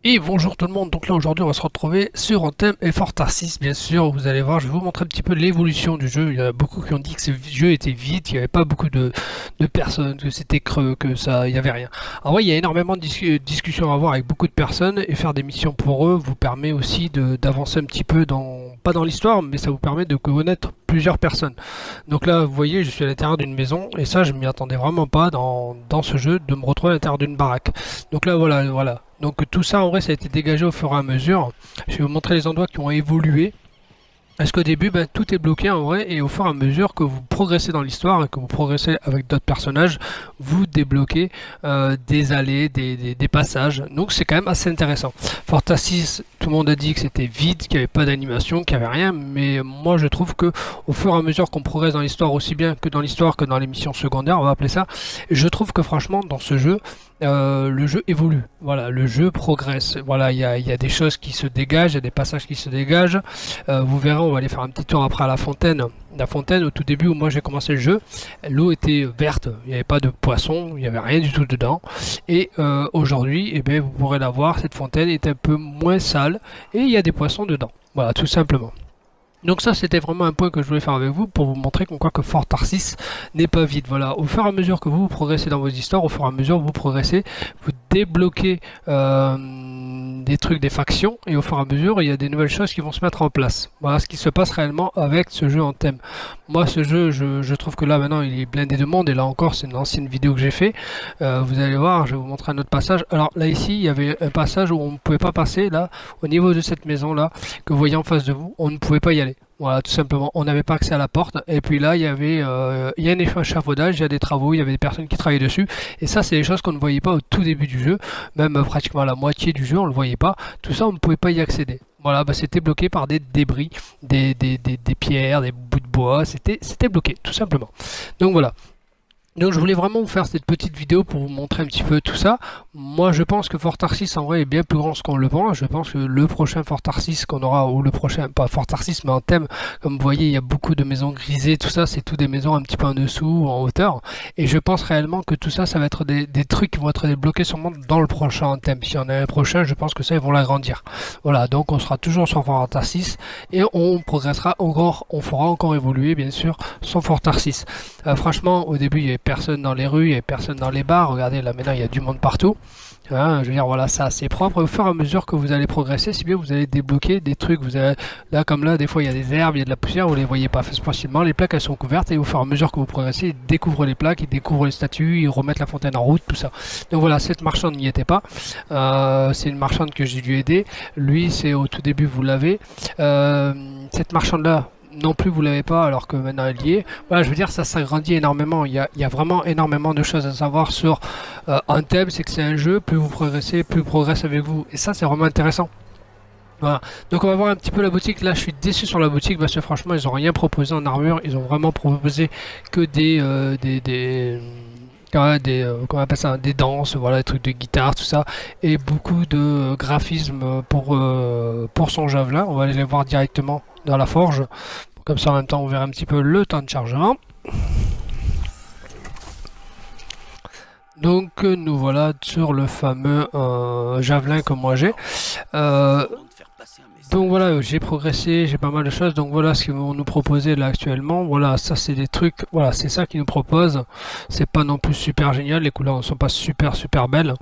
Et bonjour tout le monde, donc là aujourd'hui on va se retrouver sur Anthem et Fortress 6 bien sûr. Vous allez voir, je vais vous montrer un petit peu l'évolution du jeu. Il y a beaucoup qui ont dit que ce jeu était vide, qu'il n'y avait pas beaucoup de personnes, que c'était creux, que ça, il n'y avait rien. En vrai il y a énormément de discussions à avoir avec beaucoup de personnes, et faire des missions pour eux vous permet aussi d'avancer un petit peu pas dans l'histoire, mais ça vous permet de connaître plusieurs personnes. Donc là vous voyez, je suis à l'intérieur d'une maison, et ça je m'y attendais vraiment pas dans ce jeu, de me retrouver à l'intérieur d'une baraque. Donc là voilà. Donc tout ça en vrai ça a été dégagé au fur et à mesure. Je vais vous montrer les endroits qui ont évolué. Parce qu'au début, tout est bloqué en vrai, et au fur et à mesure que vous progressez dans l'histoire et que vous progressez avec d'autres personnages, vous débloquez des allées, des passages. Donc c'est quand même assez intéressant. Forta 6, tout le monde a dit que c'était vide, qu'il n'y avait pas d'animation, qu'il n'y avait rien, mais moi je trouve que au fur et à mesure qu'on progresse dans l'histoire, aussi bien que dans l'histoire que dans les missions secondaires, on va appeler ça, je trouve que franchement dans ce jeu, le jeu évolue. Voilà, le jeu progresse. Voilà, il y a des choses qui se dégagent, il y a des passages qui se dégagent. Vous verrez, on va aller faire un petit tour après à la fontaine. La fontaine, au tout début où moi j'ai commencé le jeu, l'eau était verte, il n'y avait pas de poisson, il n'y avait rien du tout dedans. Et aujourd'hui, eh bien, vous pourrez la voir, cette fontaine est un peu moins sale et il y a des poissons dedans. Voilà, tout simplement. Donc ça c'était vraiment un point que je voulais faire avec vous pour vous montrer qu'on croit que Fort Tarsis n'est pas vide. Voilà, au fur et à mesure que vous progressez dans vos histoires, au fur et à mesure que vous progressez, vous débloquez des trucs, des factions, et au fur et à mesure il y a des nouvelles choses qui vont se mettre en place. Voilà ce qui se passe réellement avec ce jeu en thème. Moi ce jeu, je trouve que là maintenant il est blindé de monde, et là encore c'est une ancienne vidéo que j'ai fait. Vous allez voir, je vais vous montrer un autre passage. Alors là ici il y avait un passage où on ne pouvait pas passer, là au niveau de cette maison là que vous voyez en face de vous, on ne pouvait pas y aller. Voilà, tout simplement, on n'avait pas accès à la porte. Et puis là, il y a un échafaudage, il y a des travaux, il y avait des personnes qui travaillaient dessus. Et ça, c'est des choses qu'on ne voyait pas au tout début du jeu. Même pratiquement à la moitié du jeu, on ne le voyait pas. Tout ça, on ne pouvait pas y accéder. Voilà, c'était bloqué par des débris, des pierres, des bouts de bois. C'était bloqué, tout simplement. Donc voilà. Donc je voulais vraiment vous faire cette petite vidéo pour vous montrer un petit peu tout ça. Moi je pense que Fort Tarsis en vrai est bien plus grand que ce qu'on le pense. Je pense que le prochain Fort Tarsis qu'on aura, ou le prochain, pas Fort Tarsis mais en thème, comme vous voyez il y a beaucoup de maisons grisées, tout ça c'est tout des maisons un petit peu en dessous ou en hauteur. Et je pense réellement que tout ça, ça va être des trucs qui vont être débloqués sûrement dans le prochain thème. Si on a un prochain, je pense que ça ils vont l'agrandir. Voilà, donc on sera toujours sur Fort Tarsis, et on progressera encore, on fera encore évoluer bien sûr son Fort Tarsis. Franchement au début il y avait personne dans les rues, il n'y avait personne dans les bars. Regardez, là maintenant il y a du monde partout. Hein, je veux dire, voilà, ça c'est propre. Et au fur et à mesure que vous allez progresser, si bien vous allez débloquer des trucs. Vous avez, là, comme là, des fois il y a des herbes, il y a de la poussière, vous les voyez pas facilement. Les plaques elles sont couvertes, et au fur et à mesure que vous progressez, ils découvrent les plaques, ils découvrent les statues, ils remettent la fontaine en route, tout ça. Donc voilà, cette marchande n'y était pas. C'est une marchande que j'ai dû aider. Lui, c'est au tout début, vous l'avez. Cette marchande là, non plus vous l'avez pas, alors que maintenant elle y est. Voilà, je veux dire, ça s'agrandit énormément. Il y a vraiment énormément de choses à savoir sur Anthem. C'est que c'est un jeu, plus vous progressez, plus il progresse avec vous. Et ça, c'est vraiment intéressant. Voilà. Donc on va voir un petit peu la boutique. Là je suis déçu sur la boutique parce que franchement ils ont rien proposé en armure. Ils ont vraiment proposé que comment on appelle ça, des danses, voilà, des trucs de guitare, tout ça, et beaucoup de graphismes pour son javelin. On va aller les voir directement dans la forge. Comme ça en même temps on verra un petit peu le temps de chargement. Donc nous voilà sur le fameux javelin que moi j'ai. Donc voilà, j'ai progressé, j'ai pas mal de choses. Donc voilà ce qu'ils vont nous proposer là actuellement. Voilà, ça c'est des trucs, voilà, c'est ça qu'ils nous proposent. C'est pas non plus super génial, les couleurs ne sont pas super belles.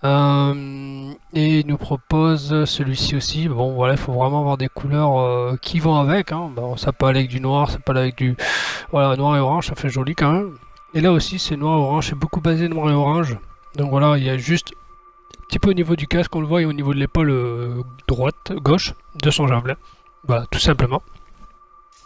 Et ils nous proposent celui-ci aussi. Bon voilà, il faut vraiment avoir des couleurs qui vont avec. Hein. Bon, ça peut aller avec du noir, ça peut aller avec du... Voilà, noir et orange, ça fait joli quand même. Et là aussi c'est noir et orange, c'est beaucoup basé noir et orange. Donc voilà, il y a juste un petit peu au niveau du casque, on le voit, et au niveau de l'épaule gauche de son javelin. Voilà, tout simplement.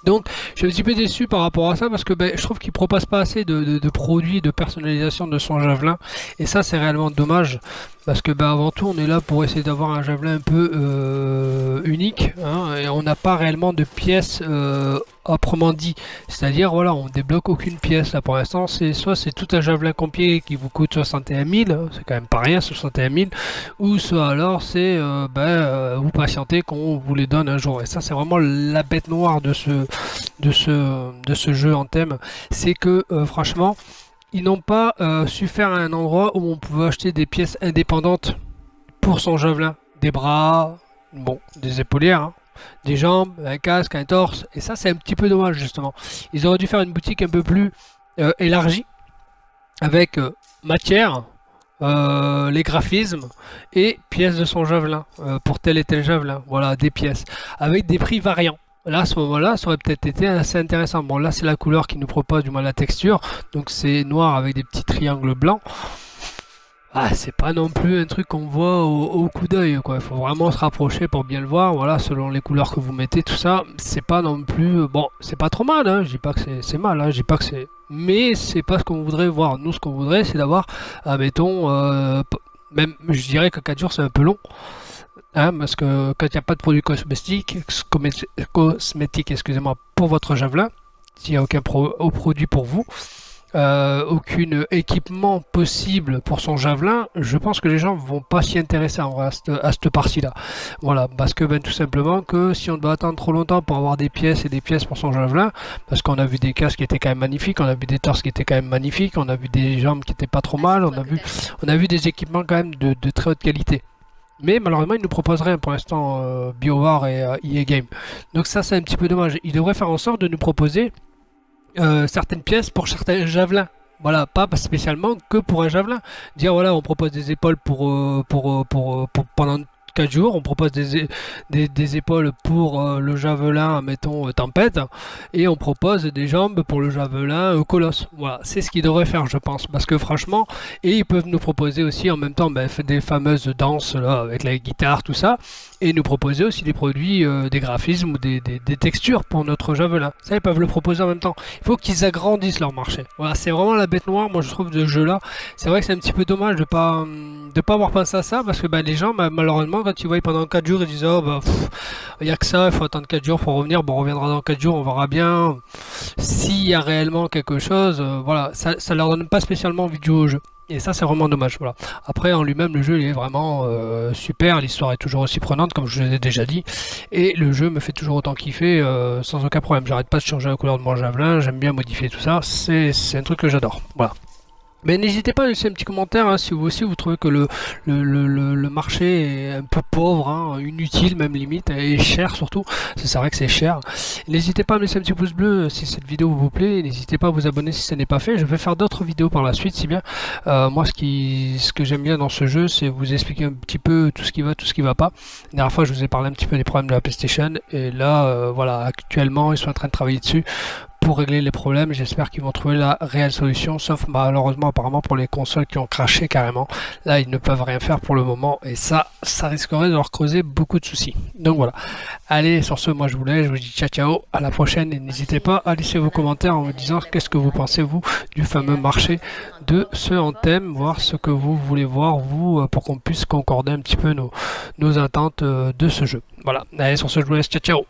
Donc, je suis un petit peu déçu par rapport à ça, parce que je trouve qu'il ne propose pas assez de produits, de personnalisation de son javelin. Et ça, c'est réellement dommage, parce que avant tout, on est là pour essayer d'avoir un javelin un peu unique, hein, et on n'a pas réellement de pièces proprement dit. C'est-à-dire, voilà, on débloque aucune pièce. Là, pour l'instant, soit c'est tout un javelin complet qui vous coûte 61 000, hein, c'est quand même pas rien, 61 000, ou soit alors c'est vous patientez qu'on vous les donne un jour. Et ça, c'est vraiment la bête noire de ce jeu en thème. C'est que, franchement, ils n'ont pas su faire un endroit où on pouvait acheter des pièces indépendantes pour son javelin. des bras, bon, des épaulières, hein, des jambes, un casque, un torse, et ça c'est un petit peu dommage justement. Ils auraient dû faire une boutique un peu plus élargie, avec matière, les graphismes et pièces de son javelin, pour tel et tel javelin, voilà, des pièces, avec des prix variants. Là, à ce moment-là, ça aurait peut-être été assez intéressant. Bon, là, c'est la couleur qui nous propose, du moins la texture, donc c'est noir avec des petits triangles blancs. Ah, c'est pas non plus un truc qu'on voit au coup d'œil, quoi. Il faut vraiment se rapprocher pour bien le voir. Voilà, selon les couleurs que vous mettez, tout ça, c'est pas non plus. Bon, c'est pas trop mal, hein. Je dis pas que c'est mal, hein. Je dis pas que c'est. Mais c'est pas ce qu'on voudrait voir. Nous, ce qu'on voudrait, c'est d'avoir, admettons, même, je dirais que 4 jours, c'est un peu long. Hein, parce que quand il n'y a pas de produits cosmétiques, excusez-moi, pour votre javelin, s'il n'y a aucun produit pour vous, aucun équipement possible pour son javelin, je pense que les gens vont pas s'y intéresser en vrai à cette partie-là. Voilà, parce que ben, tout simplement que si on doit attendre trop longtemps pour avoir des pièces et des pièces pour son javelin, parce qu'on a vu des casques qui étaient quand même magnifiques, on a vu des torses qui étaient quand même magnifiques, on a vu des jambes qui étaient pas trop mal, on a vu des équipements quand même de très haute qualité. Mais malheureusement, ils nous proposent rien pour l'instant, BioWare et EA Game. Donc ça, c'est un petit peu dommage. Ils devraient faire en sorte de nous proposer certaines pièces pour certains javelins. Voilà, pas spécialement que pour un javelin. Dire voilà, on propose des épaules pour pendant 4 jours, on propose des épaules pour le javelin, mettons, tempête, et on propose des jambes pour le javelin colosse. Voilà, c'est ce qu'ils devraient faire, je pense, parce que franchement, et ils peuvent nous proposer aussi en même temps ben, des fameuses danses là, avec la guitare, tout ça, et nous proposer aussi des produits, des graphismes ou des textures pour notre javelin. Ça, ils peuvent le proposer en même temps. Il faut qu'ils agrandissent leur marché. Voilà, c'est vraiment la bête noire, moi je trouve, de ce jeu-là. C'est vrai que c'est un petit peu dommage de pas avoir pensé à ça, parce que bah, les gens, bah, malheureusement, quand ils voient pendant 4 jours, ils disent oh bah il y a que ça, il faut attendre 4 jours pour revenir. Bon, on reviendra dans 4 jours, on verra bien s'il y a réellement quelque chose. Voilà, ça leur donne pas spécialement envie de jouer au jeu. Et ça, c'est vraiment dommage. Voilà. Après, en lui-même, le jeu il est vraiment super. L'histoire est toujours aussi prenante, comme je l'ai déjà dit. Et le jeu me fait toujours autant kiffer sans aucun problème. J'arrête pas de changer la couleur de mon javelin. J'aime bien modifier tout ça. C'est un truc que j'adore. Voilà. Mais n'hésitez pas à laisser un petit commentaire hein, si vous aussi vous trouvez que le marché est un peu pauvre, hein, inutile même limite, et cher surtout, c'est vrai que c'est cher. N'hésitez pas à me laisser un petit pouce bleu si cette vidéo vous plaît, n'hésitez pas à vous abonner si ce n'est pas fait, je vais faire d'autres vidéos par la suite si bien. Moi ce que j'aime bien dans ce jeu c'est vous expliquer un petit peu tout ce qui va, tout ce qui va pas. La dernière fois je vous ai parlé un petit peu des problèmes de la PlayStation, et là voilà, actuellement ils sont en train de travailler dessus pour régler les problèmes. J'espère qu'ils vont trouver la réelle solution, sauf malheureusement apparemment pour les consoles qui ont craché carrément. Là ils ne peuvent rien faire pour le moment, et ça risquerait de leur causer beaucoup de soucis. Donc voilà, allez, sur ce moi je vous laisse, je vous dis ciao ciao, à la prochaine, et n'hésitez pas à laisser vos commentaires en me disant qu'est-ce que vous pensez vous du fameux marché de ce Anthem, voir ce que vous voulez voir vous, pour qu'on puisse concorder un petit peu nos attentes de ce jeu. Voilà, allez, sur ce je vous laisse, ciao ciao.